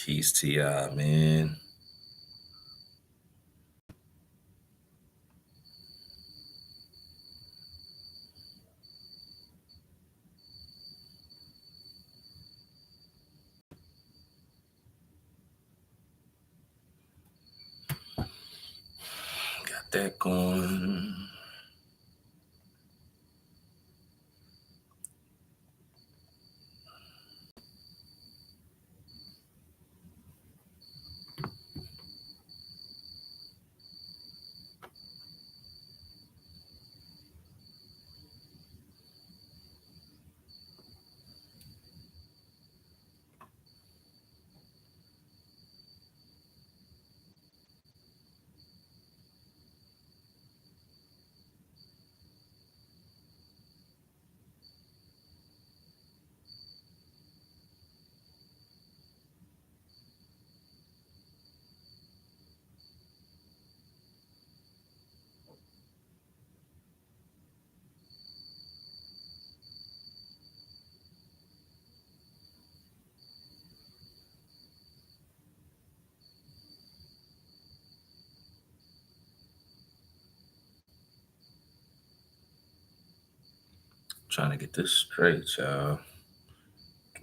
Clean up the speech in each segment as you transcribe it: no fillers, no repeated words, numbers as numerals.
Peace to y'all, man. Got that going. Trying to get this straight, y'all.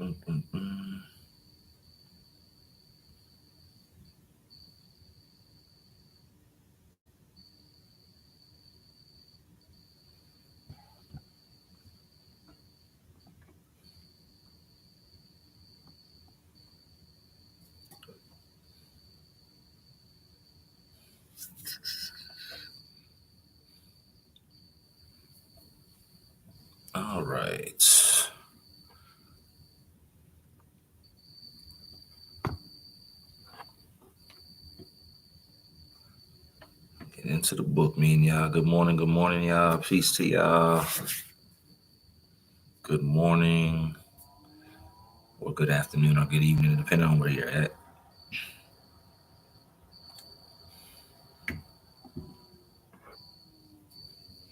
Mm-mm-mm. All right. Get into the book, me and y'all. Good morning, y'all. Peace to y'all. Good morning, or good afternoon, or good evening, depending on where you're at.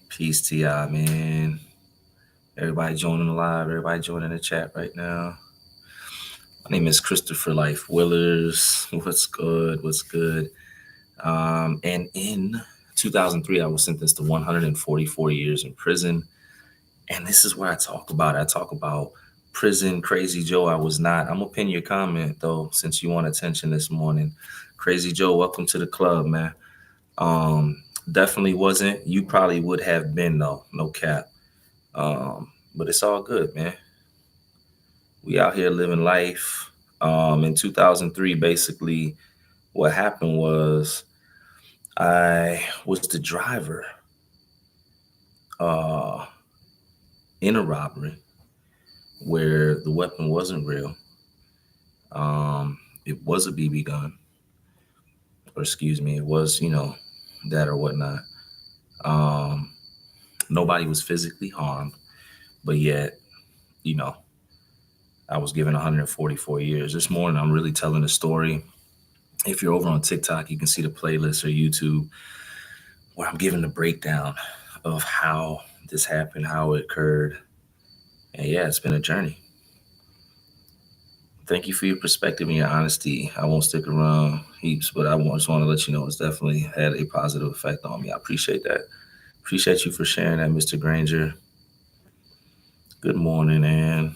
Peace to y'all, man. Everybody joining the live, everybody joining the chat right now. My name is Christopher Life Willers. What's good? What's good? And in 2003, I was sentenced to 144 years in prison. And this is where I talk about it. I talk about prison, Crazy Joe. I was not. I'm going to pin your comment, though, since you want attention this morning. Crazy Joe, welcome to the club, man. Definitely wasn't. You probably would have been, though. No cap. But it's all good, man. We out here living life. In 2003, basically, what happened was I was the driver uh, in a robbery where the weapon wasn't real. It was a BB gun, or excuse me, it was, that or whatnot. Um, Nobody was physically harmed, but yet, you know, I was given 144 years. This morning, I'm really telling a story. If you're over on TikTok, you can see the playlist or YouTube where I'm giving the breakdown of how this happened, how it occurred. And yeah, it's been a journey. Thank you for your perspective and your honesty. I won't stick around heaps, but just want to let you know it's definitely had a positive effect on me. I appreciate that. Appreciate you for sharing that, Mr. Granger. Good morning, and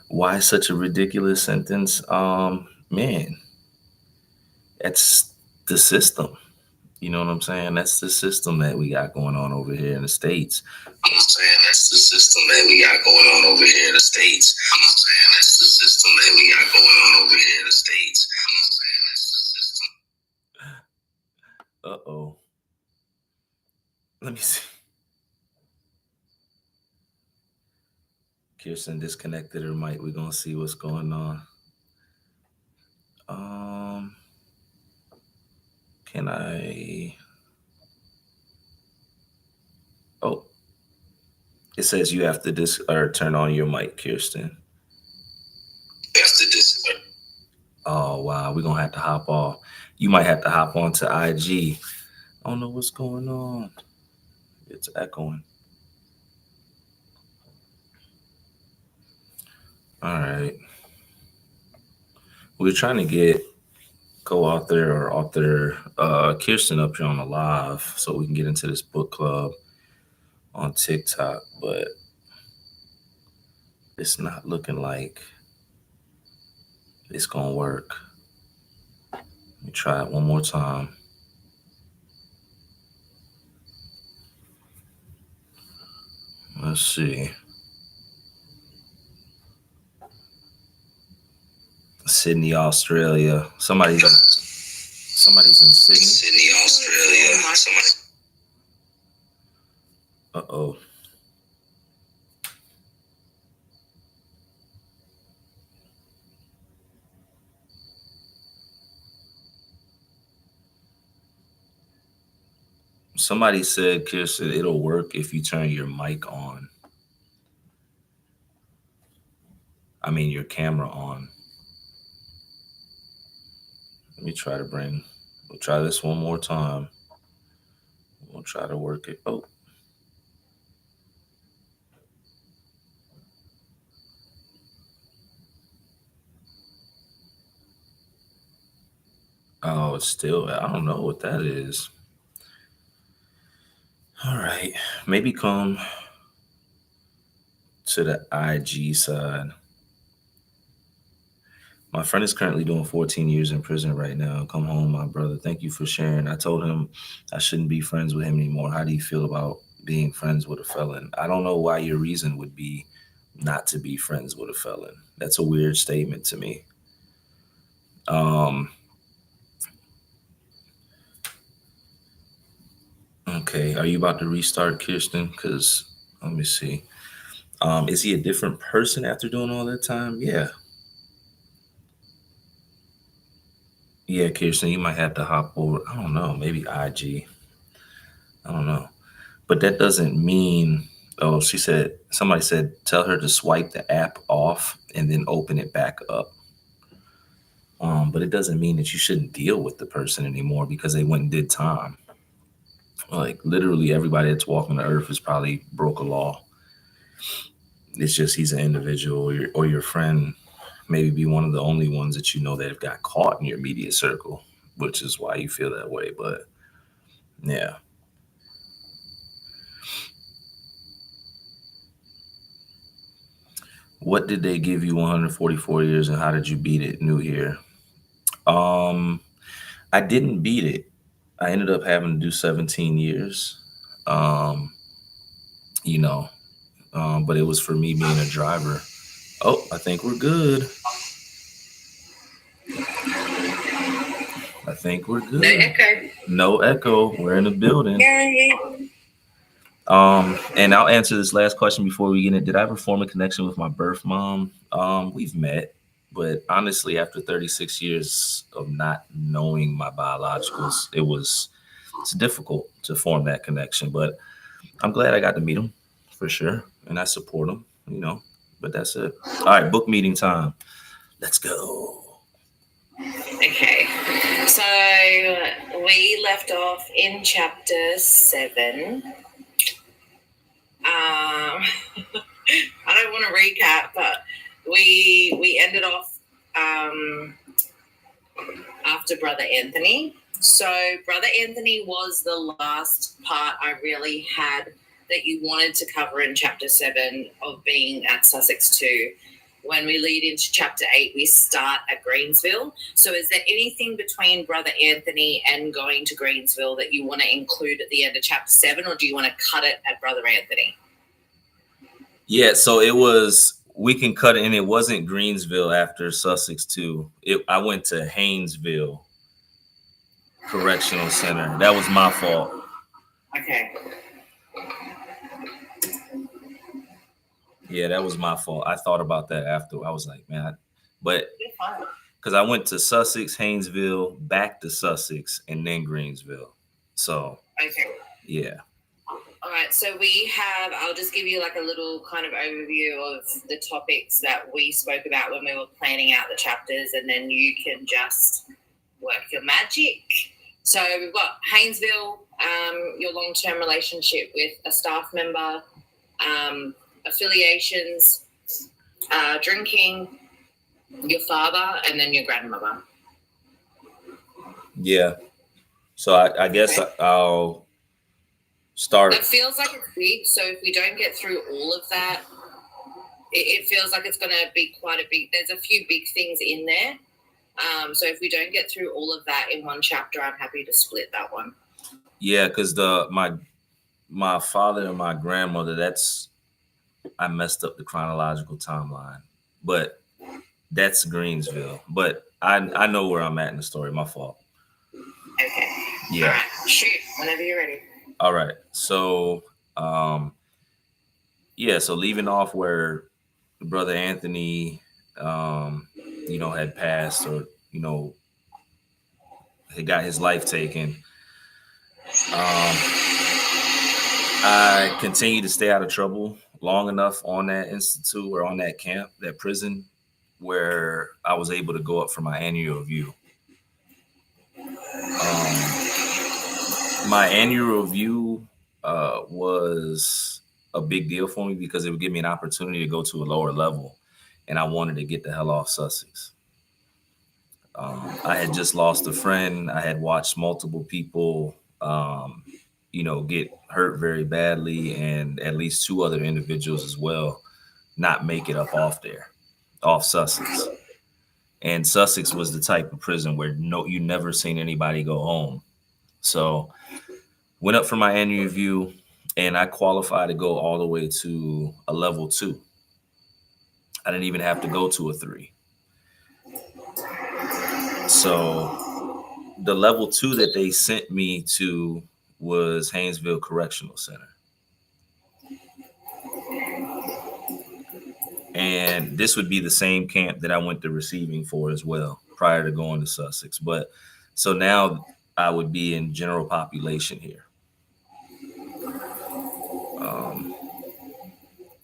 why such a ridiculous sentence? Man, that's the system. You know what I'm saying? That's the system that we got going on over here in the States. I'm saying that's the system that we got going on over here in the States. I'm saying that's the system that we got going on over here in the States. I'm saying that's the system. Uh-oh. Let me see. Kirsten disconnected her mic. We're gonna see what's going on. Um, can I? Oh, it says you have to or turn on your mic, Kirsten. You have to Oh wow, we're gonna have to hop off. You might have to hop onto IG. I don't know what's going on. It's echoing. All right. we're trying to get co-author or author Kirsten up here on the live so we can get into this book club on TikTok, but it's not looking like it's gonna work. Let me try it one more time. Let's see. Sydney, Australia. Somebody's in Sydney. Sydney, Australia. Uh-oh. Somebody said, Kirsten, it'll work if you turn your mic on. I mean, your camera on. Let me try to we'll try this one more time. We'll try to work it. Oh. Oh, it's still, I don't know what that is. All right. Maybe come to the IG side. My friend is currently doing 14 years in prison right now. Come home, my brother. Thank you for sharing. I told him I shouldn't be friends with him anymore. How do you feel about being friends with a felon? I don't know why your reason would be not to be friends with a felon. That's a weird statement to me. Okay, are you about to restart, Kirsten? Because let me see. Is he a different person after doing all that time? Yeah. Yeah, Kirsten, you might have to hop over. I don't know, maybe IG. I don't know. But that doesn't mean, oh, somebody said, tell her to swipe the app off and then open it back up. But it doesn't mean that you shouldn't deal with the person anymore because they went and did time. Like literally everybody that's walking the earth has probably broke a law. It's just he's an individual, or your friend maybe be one of the only ones that you know that have got caught in your immediate circle, which is why you feel that way. But yeah. What did they give you 144 years and how did you beat it? New here. I didn't beat it. I ended up having to do 17 years. You know, but it was for me being a driver. Oh, I think we're good. I think we're good. No echo. No echo. We're in the building. Yay. And I'll answer this last question before we get in. Did I ever form a connection with my birth mom? We've met, but honestly, after 36 years of not knowing my biologicals, it's difficult to form that connection. But I'm glad I got to meet him for sure, and I support him. But that's it. All right, book meeting time. Let's go. Okay, so we left off in chapter 7. I don't want to recap, but we ended off after Brother Anthony. So Brother Anthony was the last part I really had that you wanted to cover in chapter 7 of being at Sussex 2. When we lead into chapter 8, we start at Greensville. So is there anything between Brother Anthony and going to Greensville that you want to include at the end of chapter 7, or do you want to cut it at Brother Anthony? Yeah, so we can cut it, and it wasn't Greensville after Sussex 2. I went to Haynesville Correctional Center. That was my fault. Okay. Yeah, that was my fault. I thought about that after. I was like, man, because I went to Sussex, Haynesville, back to Sussex, and then Greensville. So, okay. Yeah. All right, so I'll just give you like a little kind of overview of the topics that we spoke about when we were planning out the chapters, and then you can just work your magic. So we've got Haynesville, your long-term relationship with a staff member, affiliations, drinking, Your father and then your grandmother. Yeah. So I guess Okay. I'll start. It feels like it's big, so if we don't get through all of that, it feels like it's going to be quite a big. There's a few big things in there. So if we don't get through all of that in one chapter, I'm happy to split that one. Yeah, because my father and my grandmother, I messed up the chronological timeline, but that's Greensville. But I know where I'm at in the story. My fault. Okay. Yeah. All right. Shoot. Whenever you're ready. All right. So yeah. So leaving off where Brother Anthony, had passed, or he got his life taken. I continued to stay out of trouble long enough on that institute, or on that camp, that prison, where I was able to go up for my annual review. My annual review was a big deal for me because it would give me an opportunity to go to a lower level, and I wanted to get the hell off Sussex. I had just lost a friend. I had watched multiple people, get hurt very badly, and at least 2 other individuals as well not make it up off Sussex. And Sussex was the type of prison where you never seen anybody go home. So went up for my annual review, and I qualified to go all the way to a level 2. I didn't even have to go to a 3. So the level 2 that they sent me to was Haynesville Correctional Center. And this would be the same camp that I went to receiving for as well, prior to going to Sussex. But so now I would be in general population here.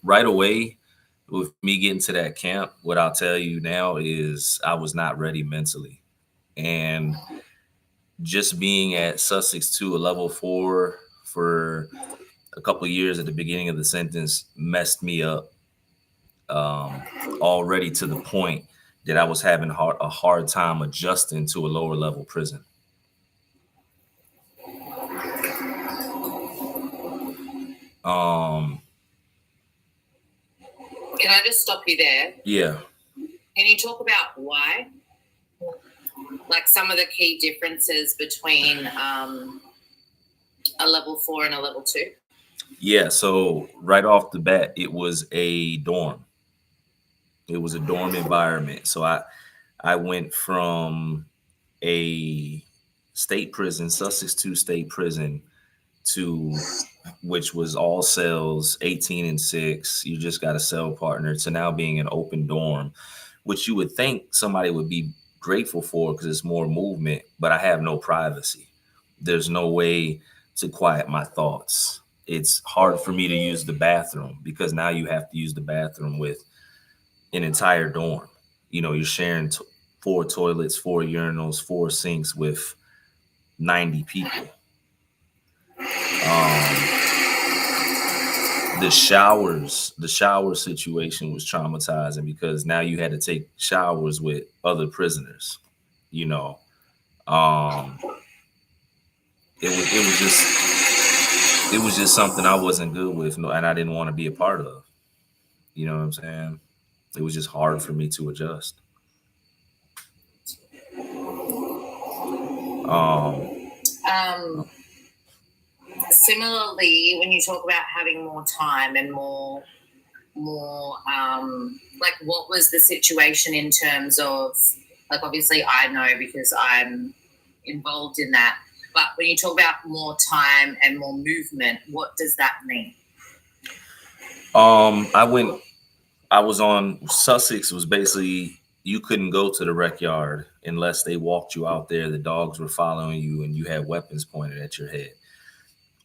Right away, with me getting to that camp, what I'll tell you now is I was not ready mentally. And just being at Sussex 2, a level 4, for a couple of years at the beginning of the sentence messed me up already, to the point that I was having a hard time adjusting to a lower level prison. Can I just stop you there? Yeah. Can you talk about why? Like some of the key differences between a level 4 and a level 2? Yeah, so right off the bat, it was a dorm. It was a dorm environment. So I went from a state prison, Sussex 2 state prison, to which was all cells, 18 and 6. You just got a cell partner, to now being an open dorm, which you would think somebody would be grateful for because it's more movement, but I have no privacy. There's no way to quiet my thoughts. It's hard for me to use the bathroom because now you have to use the bathroom with an entire dorm. You're sharing 4 toilets, 4 urinals, 4 sinks with 90 people. The shower situation was traumatizing because now you had to take showers with other prisoners. It was just something I wasn't good with, and I didn't want to be a part of. You know what I'm saying? It was just hard for me to adjust. Similarly, when you talk about having more time and more like, what was the situation in terms of, like, obviously I know because I'm involved in that, but when you talk about more time and more movement, what does that mean? I was on Sussex. Was basically, you couldn't go to the rec yard unless they walked you out there. The dogs were following you and you had weapons pointed at your head.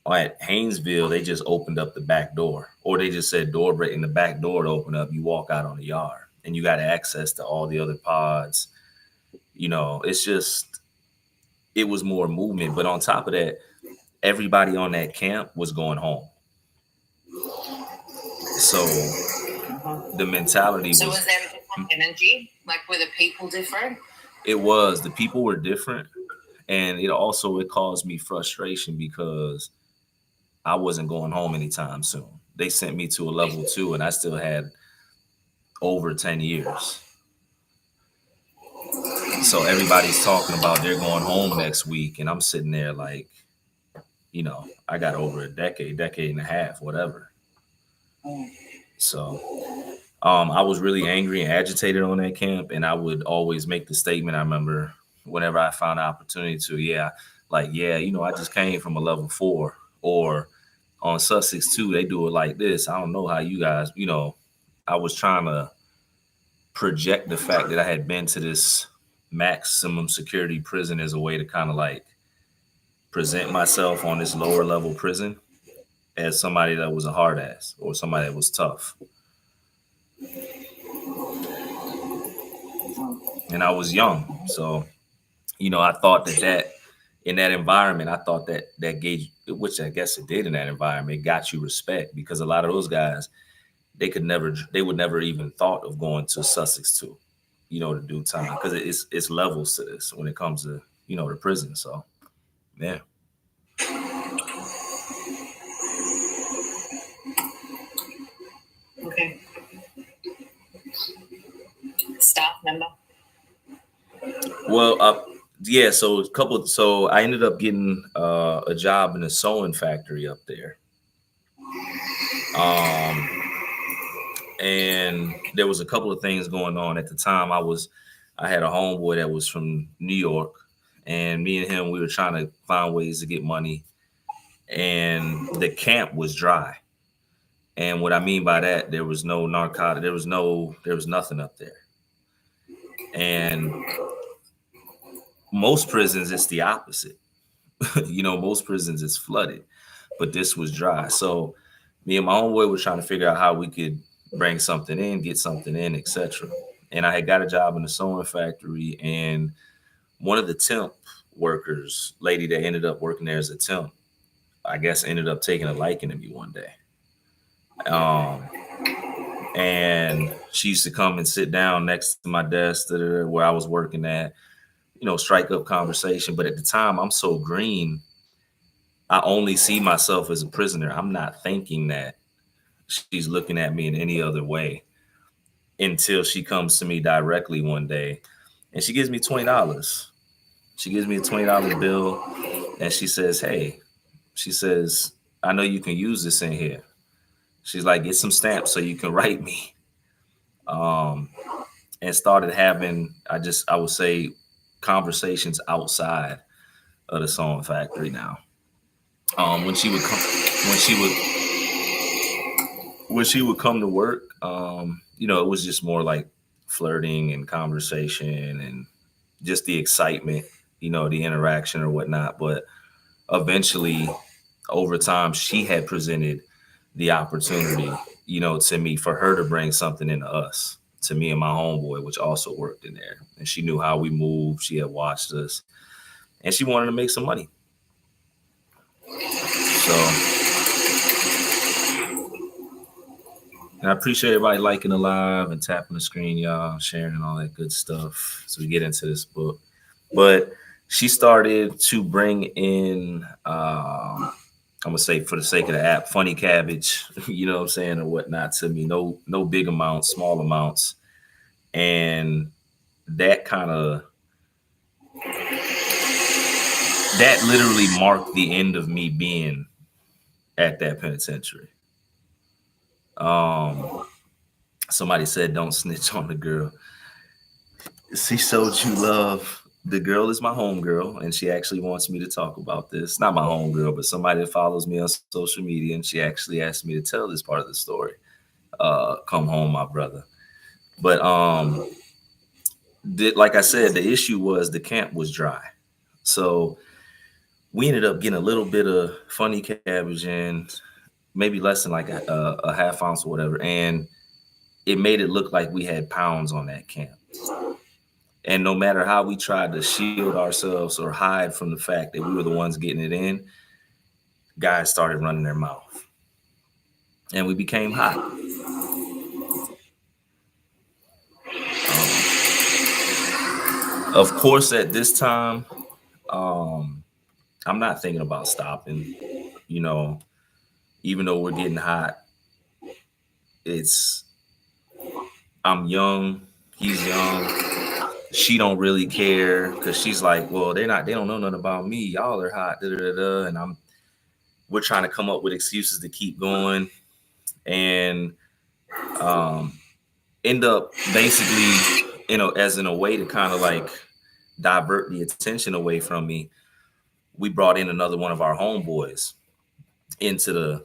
At Haynesville, they just opened up the back door, or they just said door break, and the back door to open up. You walk out on the yard and you got access to all the other pods. It's just, it was more movement. But on top of that, everybody on that camp was going home. So the mentality So was was there energy? Like, were the people different? It was. The people were different. And it caused me frustration because I wasn't going home anytime soon. They sent me to a level 2 and I still had over 10 years. So everybody's talking about they're going home next week. And I'm sitting there like, I got over a decade and a half, whatever. So I was really angry and agitated on that camp. And I would always make the statement. I remember whenever I found an opportunity to, I just came from a level 4, or on Sussex 2, they do it like this. I don't know how you guys, I was trying to project the fact that I had been to this maximum security prison as a way to kind of like present myself on this lower level prison as somebody that was a hard ass or somebody that was tough. And I was young. So, I thought that in that environment, I thought that gave, which I guess it did in that environment, it got you respect, because a lot of those guys, they would never even thought of going to Sussex 2, to do time, because it's levels to this when it comes to, the prison. So, yeah. Okay. Staff member. Well, yeah. So I ended up getting a job in a sewing factory up there. And there was a couple of things going on at the time. I had a homeboy that was from New York, and me and him, we were trying to find ways to get money, and the camp was dry. And what I mean by that, there was no narcotic, there was nothing up there. And most prisons, it's the opposite. Most prisons it's flooded, but this was dry. So me and my homeboy were trying to figure out how we could bring something in, get something in, etc. And I had got a job in the sewing factory, and one of the temp workers, lady that ended up working there as a temp, I guess ended up taking a liking to me one day. And she used to come and sit down next to my desk where I was working at, strike up conversation. But at the time, I'm so green, I only see myself as a prisoner. I'm not thinking that she's looking at me in any other way until she comes to me directly one day and she gives me $20. She gives me a $20 bill and she says, "Hey," she says, "I know you can use this in here." She's like, "Get some stamps so you can write me." And started having, I would say, conversations outside of the sewing factory now. When she would come to work, it was just more like flirting and conversation and just the excitement, the interaction or whatnot. But eventually, over time, she had presented the opportunity, to me, for her to bring something into us, to me and my homeboy, which also worked in there. And she knew how we moved. She had watched us and she wanted to make some money. So, and I appreciate everybody liking the live and tapping the screen, y'all, sharing and all that good stuff. So we get into this book. But she started to bring in, I'm going to say, for the sake of the app, funny cabbage, you know what I'm saying, or whatnot to me. No big amounts, small amounts. And that literally marked the end of me being at that penitentiary. Somebody said, "Don't snitch on the girl." She showed you love. The girl is my homegirl, and she actually wants me to talk about this. Not my homegirl, but somebody that follows me on social media, and she actually asked me to tell this part of the story. Come home, my brother. But like I said, the issue was the camp was dry. So we ended up getting a little bit of funny cabbage in, maybe less than like a half ounce or whatever. And it made it look like we had pounds on that camp. And no matter how we tried to shield ourselves or hide from the fact that we were the ones getting it in, guys started running their mouth. And we became hot. Of course, at this time, I'm not thinking about stopping. You know, even though we're getting hot, it's I'm young, he's young. She don't really care because she's like, well, they don't know nothing about me. Y'all are hot, da da da da. And we're trying to come up with excuses to keep going, and um, end up basically, as in a way to kind of like divert the attention away from me. We brought in another one of our homeboys into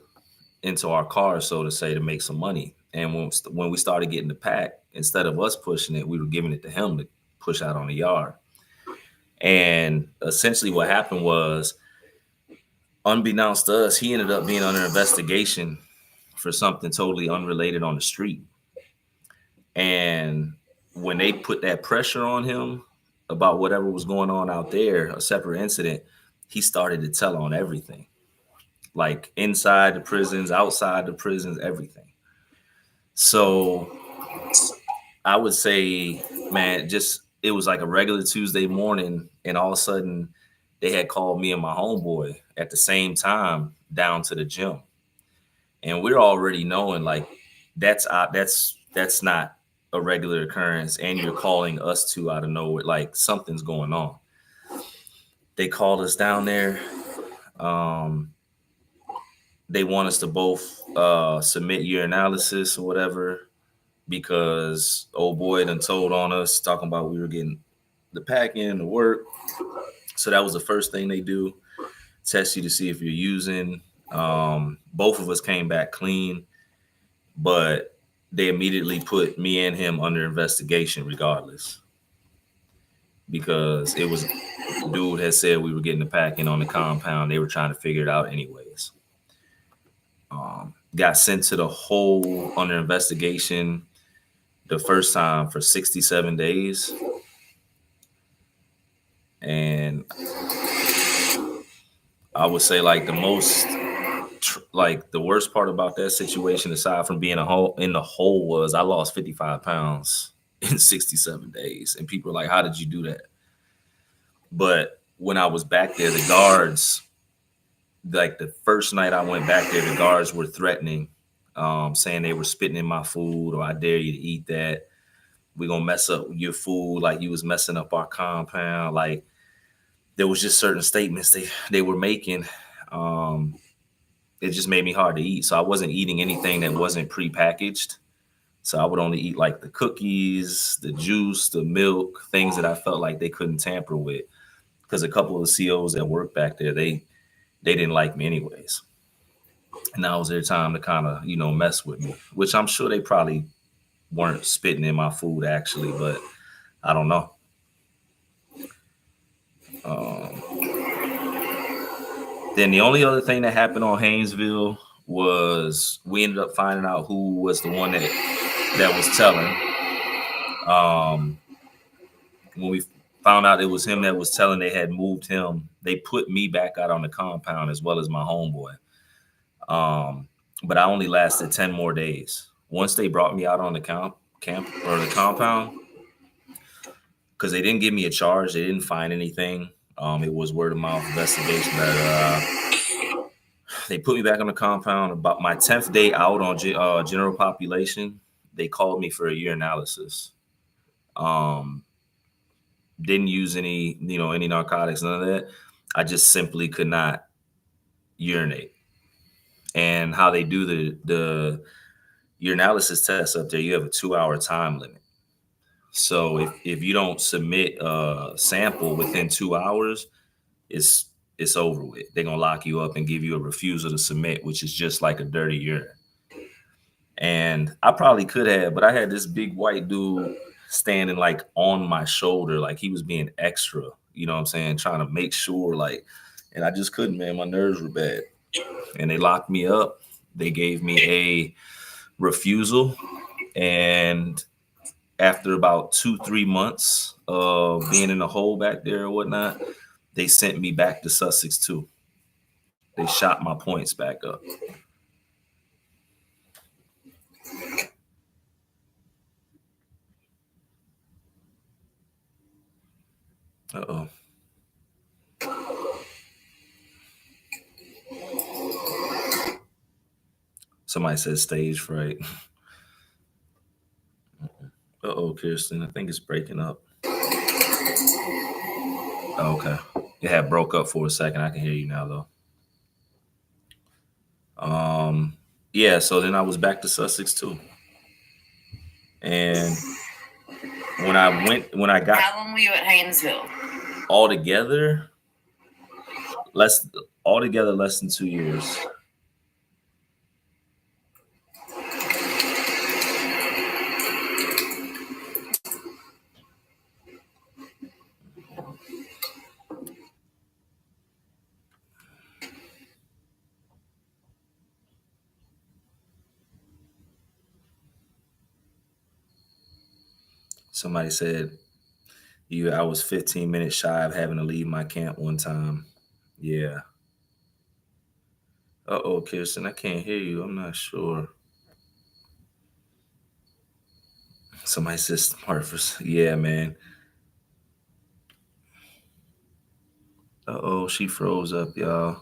our car, so to say, to make some money. And when we started getting the pack, instead of us pushing it, we were giving it to him to push out on the yard. And essentially, what happened was, unbeknownst to us, he ended up being under investigation for something totally unrelated on the street. And when they put that pressure on him about whatever was going on out there, a separate incident, he started to tell on everything, like inside the prisons, outside the prisons, everything. So I would say, man, just it was like a regular Tuesday morning, and all of a sudden they had called me and my homeboy at the same time down to the gym, and we're already knowing like that's not a regular occurrence, and you're calling us two out of nowhere, like something's going on. They called us down there. Um, they want us to both submit your analysis or whatever, because old boy done told on us, talking about we were getting the pack in, the work. So that was the first thing they do, test you to see if you're using. Both of us came back clean, but they immediately put me and him under investigation regardless, because it was dude had said we were getting the pack in on the compound. They were trying to figure it out anyways. Got sent to the hole under investigation the first time for 67 days. And I would say like the worst part about that situation, aside from being in the hole, was I lost 55 pounds in 67 days. And people are like, how did you do that? But when I was back there, the guards, like the first night I went back there, the guards were threatening, saying they were spitting in my food, or I dare you to eat that. We're going to mess up your food like you was messing up our compound. Like, there was just certain statements they were making. It just made me hard to eat. So I wasn't eating anything that wasn't prepackaged. So I would only eat like the cookies, the juice, the milk, things that I felt like they couldn't tamper with. Because a couple of the COs that worked back there, they didn't like me anyways. And now was their time to kind of, mess with me, which I'm sure they probably weren't spitting in my food actually, but I don't know. Then the only other thing that happened on Haynesville was we ended up finding out who was the one that was telling. When we found out it was him that was telling, they had moved him. They put me back out on the compound as well as my homeboy. But I only lasted 10 more days. Once they brought me out on the camp or the compound, because they didn't give me a charge, they didn't find anything. It was word of mouth investigation that they put me back on the compound. About my 10th day out on general population, they called me for a urinalysis. Didn't use any narcotics, none of that. I just simply could not urinate. And how they do the urinalysis test up there, you have a 2-hour time limit. So if you don't submit a sample within 2 hours, it's over with. They're gonna lock you up and give you a refusal to submit, which is just like a dirty urine. And I probably could have, but I had this big white dude standing like on my shoulder, like he was being extra, you know what I'm saying, trying to make sure, like, and I just couldn't, man. My nerves were bad. And they locked me up. They gave me a refusal. And after about 2-3 months of being in the hole back there or whatnot, they sent me back to Sussex too. They shot my points back up. Uh-oh. Somebody said stage fright. Uh-oh, Kirsten. I think it's breaking up. Oh, okay. It had broke up for a second. I can hear you now, though. Yeah, so then I was back to Sussex, too. And when I got How long were you at Haynesville? altogether, less than 2 years. Somebody said I was 15 minutes shy of having to leave my camp one time. Yeah. Uh-oh, Kirsten, I can't hear you. I'm not sure. Somebody says smart for... Yeah, man. Uh-oh, she froze up, y'all.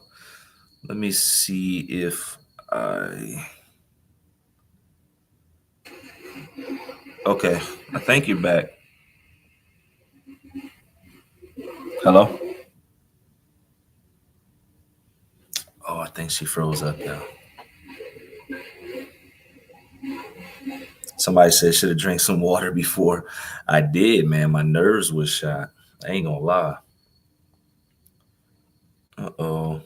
Let me see if I... Okay, I think you're back. Hello? Oh, I think she froze up, y'all. Somebody said should have drank some water before. I did, man. My nerves was shot. I ain't gonna lie. Uh-oh.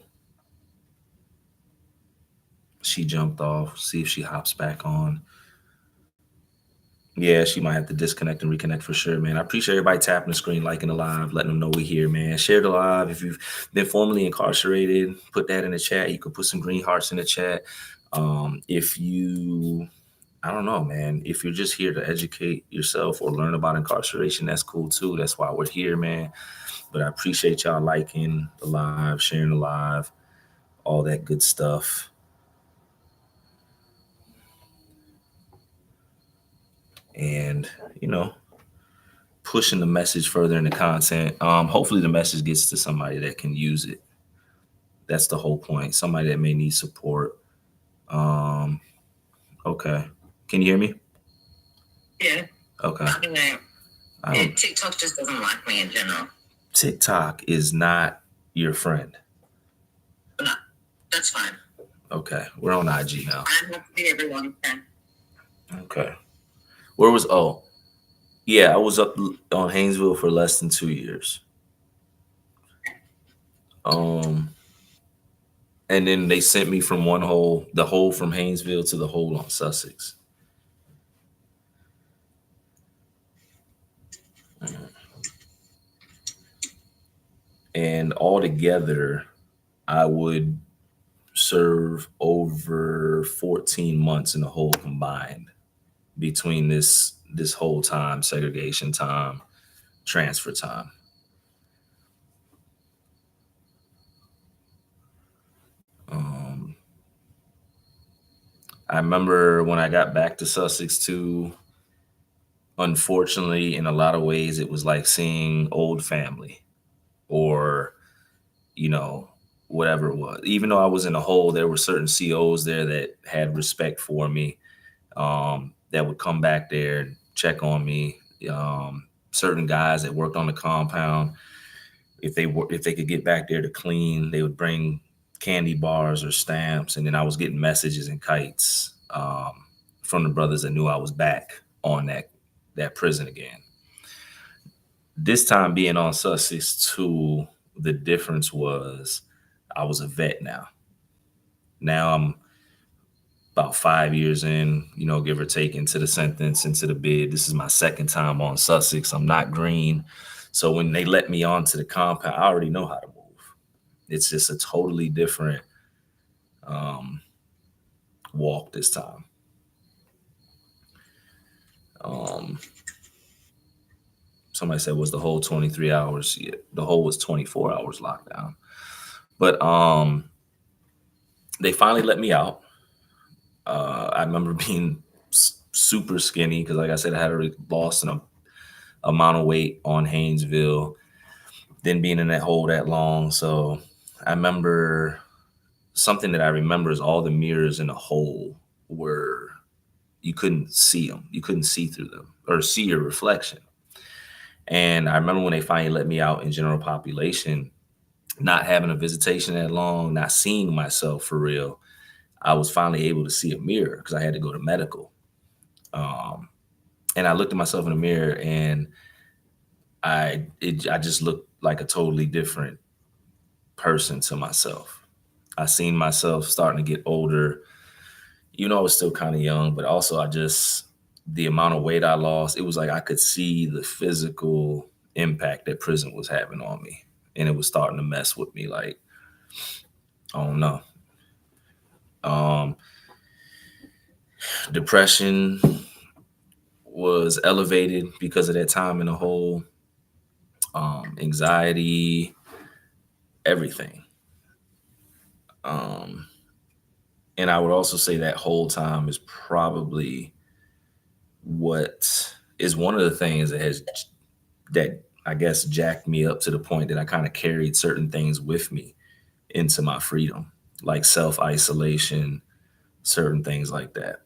She jumped off. See if she hops back on. Yeah, she might have to disconnect and reconnect for sure, man. I appreciate everybody tapping the screen, liking the live, letting them know we're here, man. Share the live. If you've been formerly incarcerated, put that in the chat. You could put some green hearts in the chat. If you, I don't know, man, if you're just here to educate yourself or learn about incarceration, that's cool too. That's why we're here, man. But I appreciate y'all liking the live, sharing the live, all that good stuff. And, pushing the message further in the content. Hopefully the message gets to somebody that can use it. That's the whole point. Somebody that may need support. Okay. Can you hear me? Yeah. Okay. TikTok just doesn't like me in general. TikTok is not your friend. No, that's fine. Okay. We're on IG now. I'm happy everyone can. Okay. Yeah, I was up on Haynesville for less than 2 years. And then they sent me from the hole from Haynesville to the hole on Sussex. And altogether, I would serve over 14 months in the hole combined between this whole time, segregation time, transfer time. I remember when I got back to Sussex too, unfortunately, in a lot of ways, it was like seeing old family or, whatever it was. Even though I was in a hole, there were certain COs there that had respect for me, that would come back there and check on me. Certain guys that worked on the compound, if they could get back there to clean, they would bring candy bars or stamps, and then I was getting messages and kites from the brothers that knew I was back on that prison again. This time being on Sussex too, the difference was I was a vet now. Now I'm about 5 years in, give or take, into the sentence, into the bid. This is my second time on Sussex. I'm not green. So when they let me onto the compound, I already know how to move. It's just a totally different walk this time. Somebody said, was the whole 23 hours? Yeah, the whole was 24 hours lockdown. But they finally let me out. I remember being super skinny because, like I said, I had already lost an amount of weight on Haynesville. Then being in that hole that long. So I remember something that I remember is all the mirrors in the hole were, you couldn't see them. You couldn't see through them or see your reflection. And I remember when they finally let me out in general population, not having a visitation that long, not seeing myself for real, I was finally able to see a mirror because I had to go to medical. And I looked at myself in the mirror, and I just looked like a totally different person to myself. I seen myself starting to get older. I was still kind of young, but also the amount of weight I lost, it was like I could see the physical impact that prison was having on me. And it was starting to mess with me. Like, I don't know. Depression was elevated because of that time in the hole. Anxiety, everything. And I would also say that whole time is probably what is one of the things that I guess jacked me up to the point that I kind of carried certain things with me into my freedom, like self-isolation, certain things like that.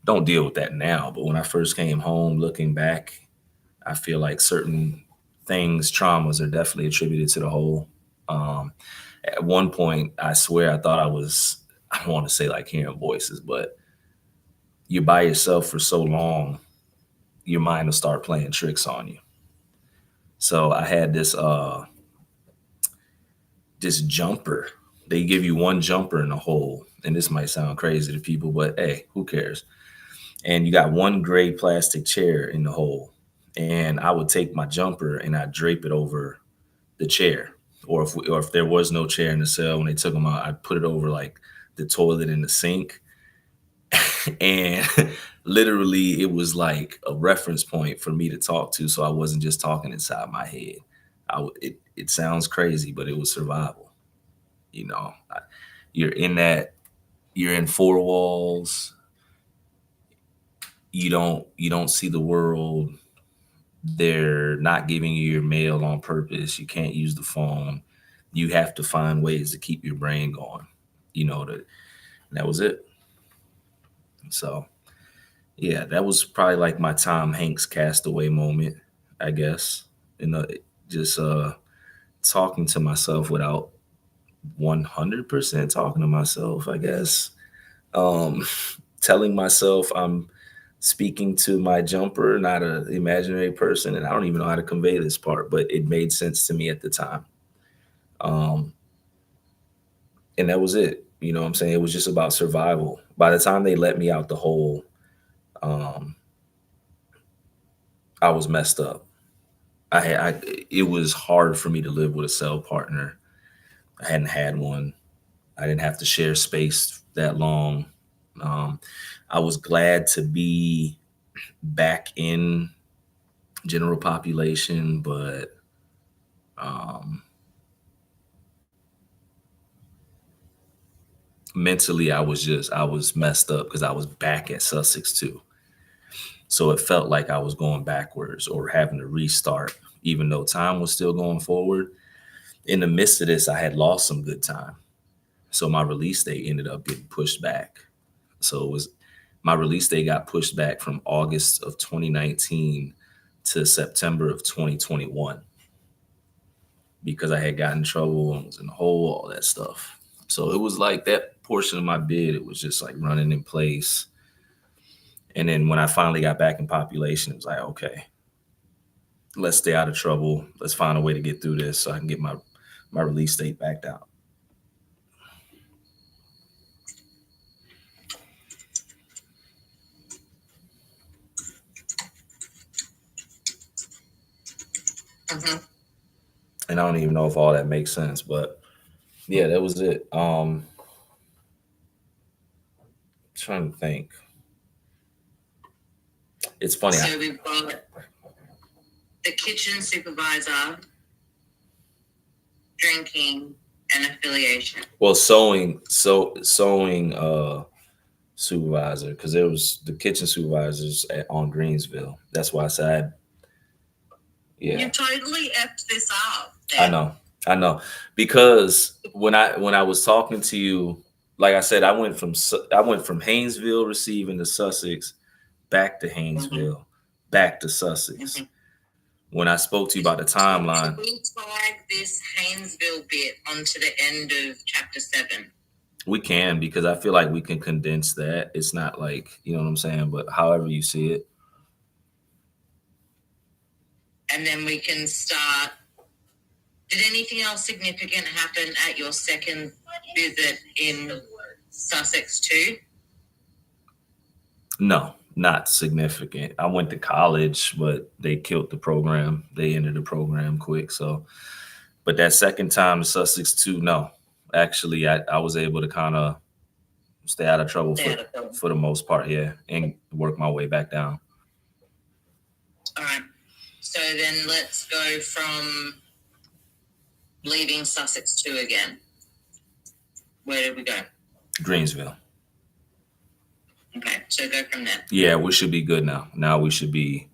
Don't deal with that now, but when I first came home, looking back, I feel like certain things, traumas, are definitely attributed to the whole. At one point, I swear I thought I don't want to say like hearing voices, but you're by yourself for so long, your mind will start playing tricks on you. So I had this jumper. They give you one jumper in the hole, and this might sound crazy to people, but hey, who cares? And you got one gray plastic chair in the hole, and I would take my jumper and I drape it over the chair. Or if there was no chair in the cell when they took them out, I'd put it over like the toilet and the sink. And literally it was like a reference point for me to talk to, so I wasn't just talking inside my head. It sounds crazy, but it was survival. you know you're in four walls. You don't see the world. They're not giving you your mail on purpose. You can't use the phone. You have to find ways to keep your brain going. That was it. So yeah, that was probably like my Tom Hanks castaway moment, I guess. Just talking to myself without 100% talking to myself, I guess. Um, Telling myself I'm speaking to my jumper, not an imaginary person. And I don't even know how to convey this part, but it made sense to me at the time. Um, and that was it. You know what I'm saying? It was just about survival. By the time they let me out the hole, um, I was messed up. It was hard for me to live with a cell partner. I hadn't had one. I didn't have to share space that long. Um, I was glad to be back in general population, but um, mentally I was messed up because I was back at Sussex too. So it felt like I was going backwards or having to restart, even though time was still going forward. In the midst of this, I had lost some good time. So my release date ended up getting pushed back. So my release date got pushed back from August of 2019 to September of 2021 because I had gotten in trouble and was in the hole, all that stuff. So it was like that portion of my bid, it was just like running in place. And then when I finally got back in population, it was like, okay, let's stay out of trouble. Let's find a way to get through this so I can get my release date back out. Mm-hmm. And I don't even know if all that makes sense, but yeah, that was it. Trying to think. It's funny. So we've got the kitchen supervisor, drinking, and affiliation. Well, sewing supervisor, because there was the kitchen supervisors on Greensville. That's why I said Yeah. You totally effed this up. I know, because when I was talking to you, like I said, I went from Haynesville receiving to Sussex, back to Haynesville, back to Sussex. When I spoke to you about the timeline, Can we tag this Haynesville bit onto the end of chapter 7? we can, because I feel like we can condense that. It's not like, you know what I'm saying, but however you see it. And then we can start. Did anything else significant happen at your second visit in Sussex too? No, not significant. I went to college, but they killed the program. They ended the program quick. So, but that second time to Sussex too, no. Actually, I was able to kind of stay out of trouble for the most part, yeah, and work my way back down. All right. So then let's go from leaving Sussex 2 again. Where did we go? Greensville. Okay, so go from there. Yeah, we should be good now. Now we should be,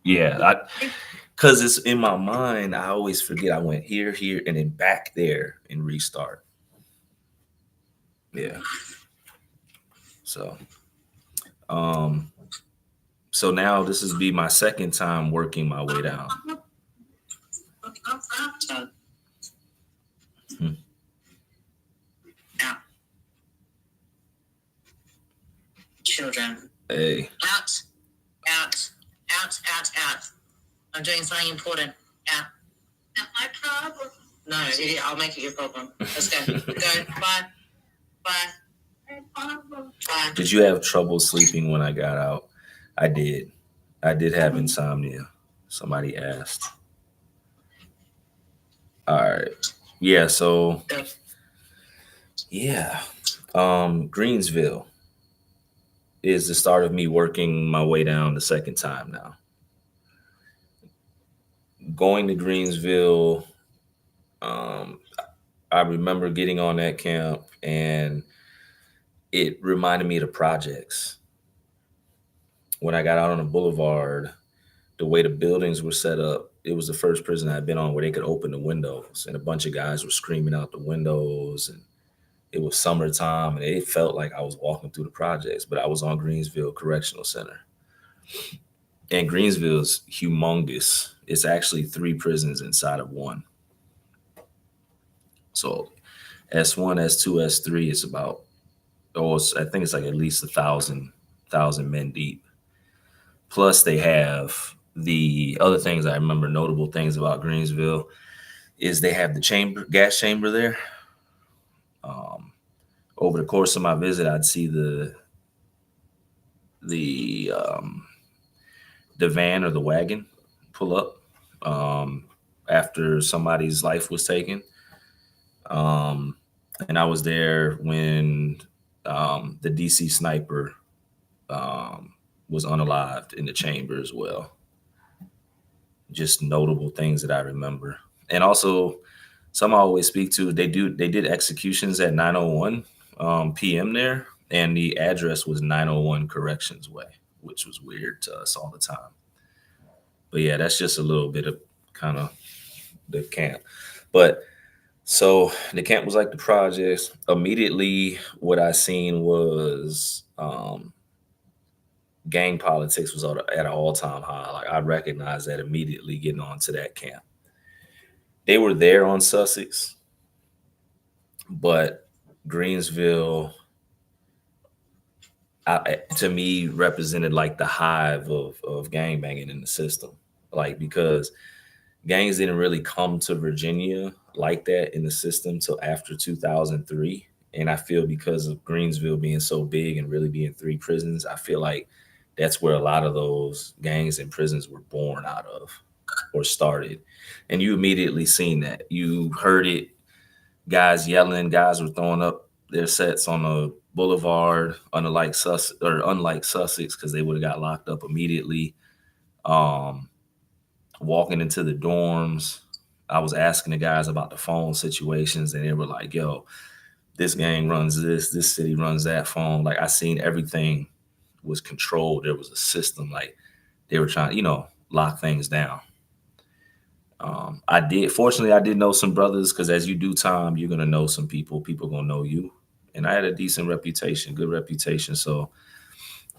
yeah. Because it's in my mind, I always forget I went here, and then back there and restart. Yeah. So now this is be my second time working my way down. Children. Hey. Out. I'm doing something important. Out. Not my problem. No, idiot, I'll make it your problem. Let's go. Go. Bye. Did you have trouble sleeping when I got out? I did. I did have insomnia. Somebody asked. All right. Yeah, so yeah. Greensville is the start of me working my way down the second time now. Going to Greensville, I remember getting on that camp and it reminded me of the projects. When I got out on the boulevard, the way the buildings were set up, it was the first prison I'd been on where they could open the windows and a bunch of guys were screaming out the windows, and it was summertime and it felt like I was walking through the projects, but I was on Greensville Correctional Center. And Greensville's humongous. It's actually 3 prisons inside of one. So S1, S2, S3 is about, I think it's like at least 1,000 men deep. Plus they have the other things I remember, notable things about Greensville is they have the gas chamber there. Over the course of my visit, I'd see the van or the wagon pull up after somebody's life was taken. And I was there when the DC sniper was unalived in the chamber as well. Just notable things that I remember. And also, some I always speak to, they did executions at 9:01 p.m. there, and the address was 901 Corrections Way, which was weird to us all the time. But yeah, that's just a little bit of kind of the camp. But so the camp was like the projects. Immediately, what I seen was gang politics was at an all-time high. Like I recognized that immediately getting onto that camp. They were there on Sussex, but Greensville, to me, represented like the hive of gang banging in the system. Like, because gangs didn't really come to Virginia like that in the system till after 2003. And I feel because of Greensville being so big and really being 3 prisons, I feel like that's where a lot of those gangs and prisons were born out of or started. And you immediately seen that. You heard it, guys yelling, guys were throwing up their sets on the boulevard, unlike Sussex, because they would have got locked up immediately. Walking into the dorms, I was asking the guys about the phone situations, and they were like, yo, this gang runs this city runs that phone. Like, I seen everything was controlled. There was a system, like they were trying, lock things down. Fortunately, I did know some brothers because as you do time, you're gonna know some people. People gonna know you, and I had a decent reputation, good reputation. So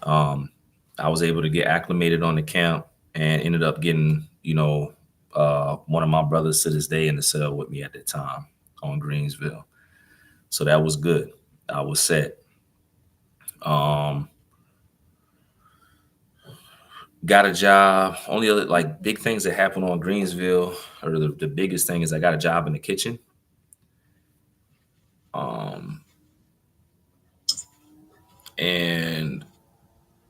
um, I was able to get acclimated on the camp and ended up getting, one of my brothers to this day in the cell with me at the time on Greensville. So that was good. I was set. Um, got a job. Only other like big things that happened on Greensville, or the biggest thing is I got a job in the kitchen. Um, and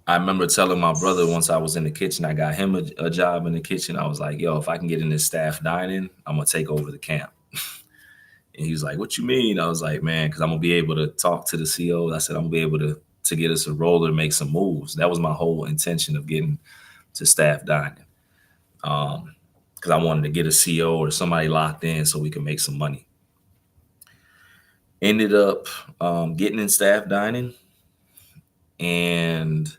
I remember telling my brother once I was in the kitchen, I got him a job in the kitchen. I was like, yo, if I can get in this staff dining, I'm gonna take over the camp. And he was like, what you mean? I was like, man, because I'm gonna be able to talk to the CO. I said, I'm gonna be able to get us a roller, make some moves. That was my whole intention of getting to staff dining. Because I wanted to get a CO or somebody locked in so we could make some money. Ended up getting in staff dining, and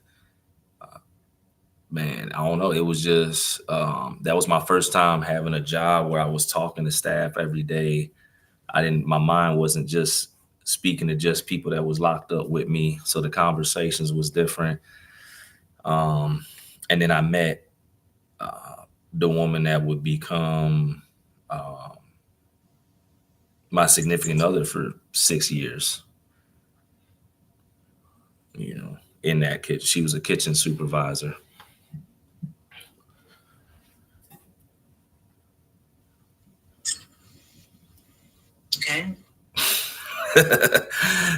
man, I don't know. It was just that was my first time having a job where I was talking to staff every day. My mind wasn't just speaking to just people that was locked up with me. So the conversations was different. Um, and then I met the woman that would become my significant other for 6 years. In that kitchen, she was a kitchen supervisor. Okay.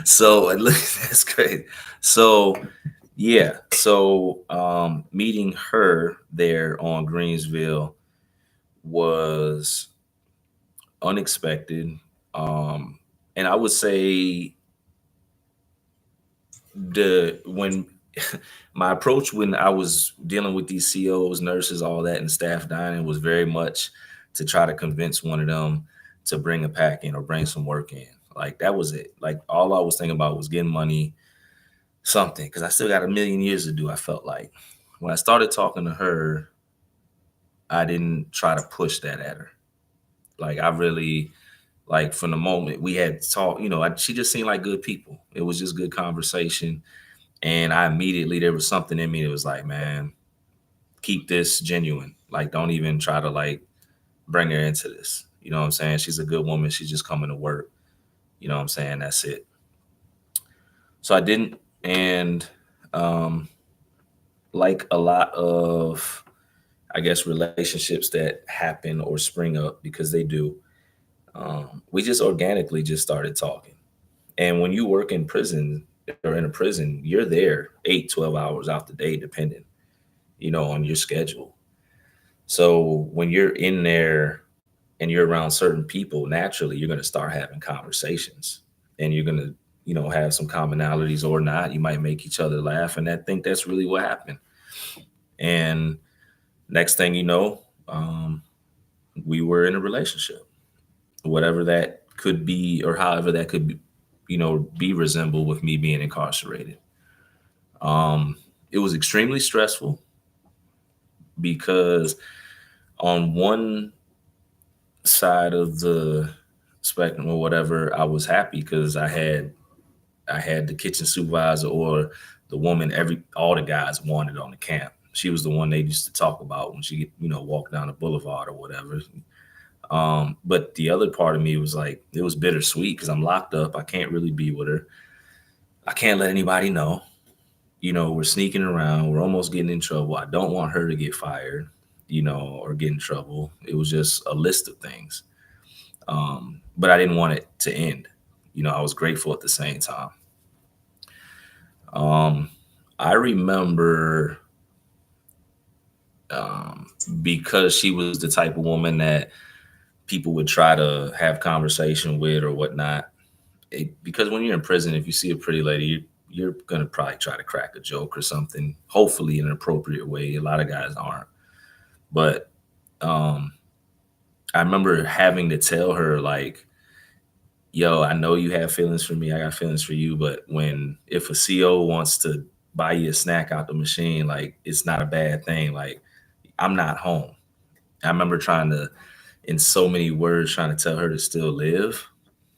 So that's great. So yeah, so meeting her there on Greensville was unexpected. And I would say when my approach when I was dealing with these COs, nurses, all that, and staff dining was very much to try to convince one of them to bring a pack in or bring some work in. Like that was it. Like all I was thinking about was getting money, something, because I still got a million years to do. I felt like when I started talking to her, I didn't try to push that at her. Like I really like from the moment we had talked, she just seemed like good people. It was just good conversation. And I immediately, there was something in me that was like, man, keep this genuine. Like, don't even try to like bring her into this. You know what I'm saying? She's a good woman. She's just coming to work. You know what I'm saying? That's it. So I didn't. And like a lot of, I guess, relationships that happen or spring up because they do, we just organically just started talking. And when you work in prison or in a prison, you're there 8, 12 hours out the day, depending, on your schedule. So when you're in there and you're around certain people, naturally you're going to start having conversations and you're going to, have some commonalities or not. You might make each other laugh. And I think that's really what happened. And next thing you know, we were in a relationship, whatever that could be, or however that could be, be resembled with me being incarcerated. It was extremely stressful because on one side of the spectrum or whatever, I was happy because I had the kitchen supervisor or the woman all the guys wanted on the camp. She was the one they used to talk about when she walked down the boulevard or whatever. But the other part of me was like, it was bittersweet because I'm locked up. I can't really be with her. I can't let anybody know. We're sneaking around. We're almost getting in trouble. I don't want her to get fired, or get in trouble. It was just a list of things. But I didn't want it to end. I was grateful at the same time. I remember because she was the type of woman that people would try to have conversation with or whatnot. Because when you're in prison, if you see a pretty lady, you're going to probably try to crack a joke or something, hopefully in an appropriate way. A lot of guys aren't. But I remember having to tell her, like, yo, I know you have feelings for me. I got feelings for you. But if a CO wants to buy you a snack out the machine, like, it's not a bad thing. Like, I'm not home. I remember trying to in so many words trying to tell her to still live,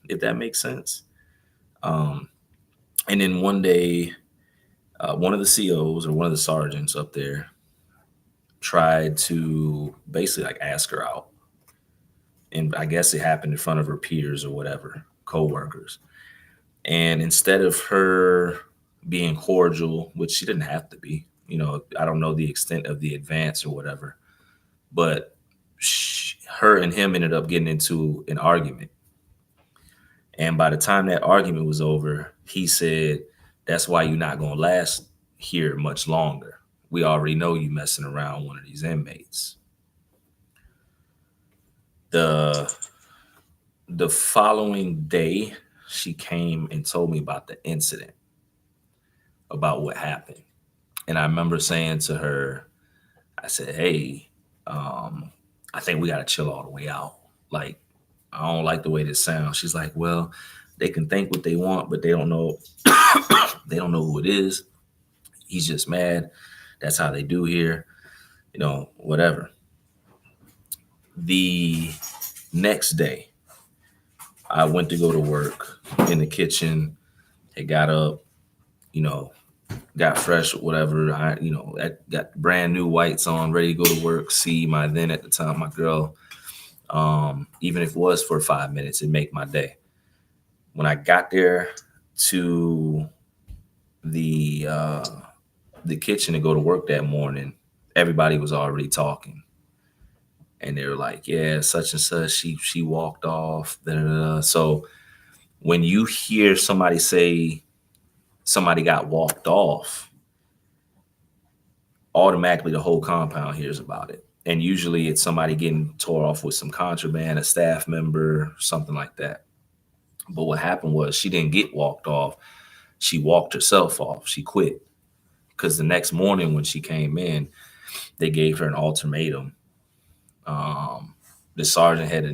if that makes sense. Um, and then one day, one of the COs or one of the sergeants up there tried to basically like ask her out. And I guess it happened in front of her peers or whatever, co-workers. And instead of her being cordial, which she didn't have to be, I don't know the extent of the advance or whatever, but her and him ended up getting into an argument. And by the time that argument was over, he said, "That's why you're not going to last here much longer. We already know you messing around one of these inmates." The following day, she came and told me about the incident, about what happened. And I remember saying to her, I said, "Hey, I think we got to chill all the way out. Like, I don't like the way this sounds." She's like, "Well, they can think what they want, but they don't know, they don't know who it is. He's just mad. That's how they do here, whatever." The next day, I went to go to work in the kitchen. I got up, got fresh, whatever. I got brand new whites on, ready to go to work. See my then at the time, my girl, even if it was for 5 minutes, it'd make my day. When I got there to the kitchen to go to work that morning, everybody was already talking. And they were like, "Yeah, such and such, she walked off." Da, da, da. So when you hear somebody say somebody got walked off, automatically the whole compound hears about it. And usually it's somebody getting tore off with some contraband, a staff member, something like that. But what happened was she didn't get walked off. She walked herself off. She quit. Because the next morning when she came in, they gave her an ultimatum. The sergeant had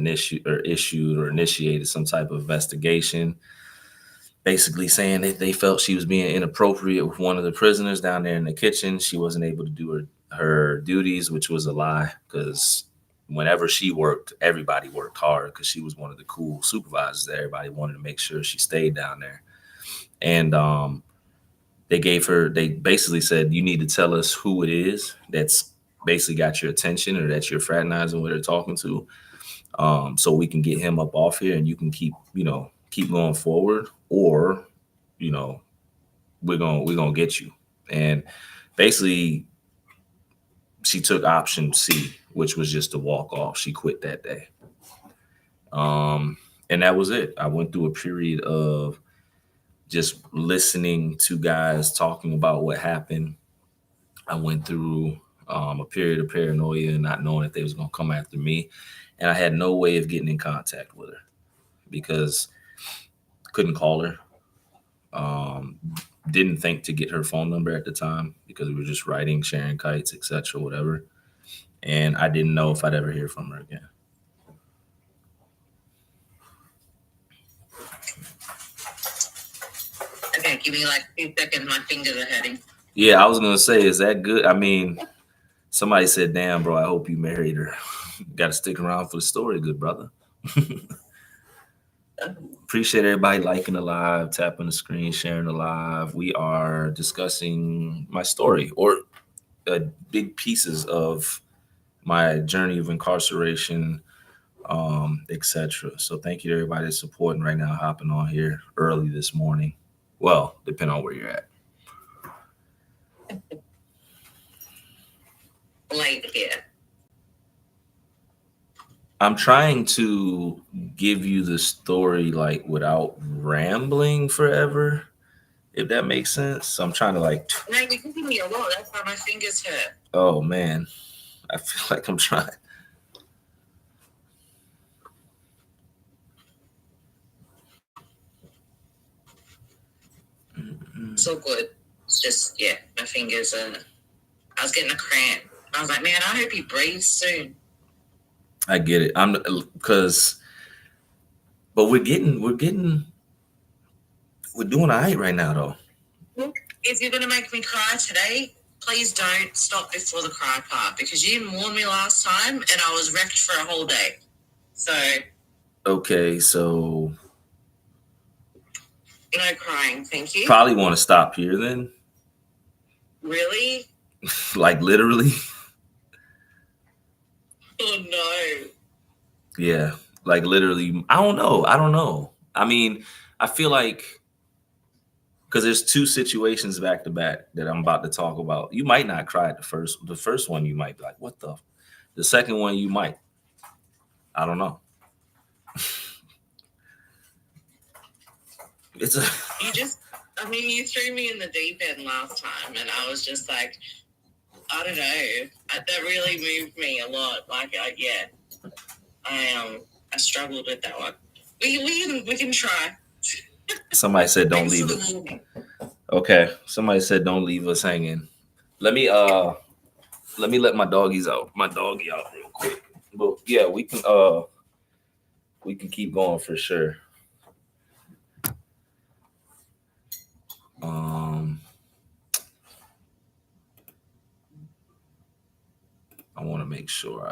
issued or initiated some type of investigation, basically saying that they felt she was being inappropriate with one of the prisoners down there in the kitchen. She wasn't able to do her duties, which was a lie, because whenever she worked, everybody worked hard because she was one of the cool supervisors there. Everybody wanted to make sure she stayed down there. And they basically said, "You need to tell us who it is that's basically got your attention or that you're fraternizing with or talking to, so we can get him up off here and you can keep going forward, or we're gonna get you." And basically she took option C, which was just to walk off. She quit that day. And that was it. I went through a period of just listening to guys talking about what happened. I went through a period of paranoia, not knowing that they was going to come after me. And I had no way of getting in contact with her because couldn't call her. Didn't think to get her phone number at the time because we were just writing, sharing kites, etc., whatever. And I didn't know if I'd ever hear from her again. Okay, give me like 2 seconds. My fingers are hurting. Yeah, I was going to say, is that good? I mean, somebody said, "Damn, bro, I hope you married her." Got to stick around for the story, good brother. Appreciate everybody liking the live, tapping the screen, sharing the live. We are discussing my story or big pieces of my journey of incarceration, etc. So thank you to everybody that's supporting right now, hopping on here early this morning. Well, depending on where you're at. Late here. I'm trying to give you the story like without rambling forever, if that makes sense. So I'm trying to like. No, you're giving me a lot. That's why my fingers hurt. Oh man, I feel like I'm trying. So good. It's just, yeah, my fingers are. I was getting a cramp. I was like, man, I hope he breathes soon. I get it. But we're doing all right right now, though. Look, if you're going to make me cry today, please don't stop before the cry part, because you didn't warn me last time and I was wrecked for a whole day. So Okay, so no crying, thank you. probably want to stop here then. Really? Like literally. Oh no. Yeah, like literally. I don't know. I mean, I feel like because there's two situations back to back that I'm about to talk about. You might not cry at the first. The first one you might be like, "What the?" The second one you might. I don't know. It's a you threw me in the deep end last time, and I was just like, I don't know. That really moved me a lot. Like, yeah, I struggled with that one. We can try. somebody said don't Thanks leave for it. the warning. Okay, somebody said don't leave us hanging. Let me let my doggy out real quick. But yeah, we can keep going for sure. I want to make sure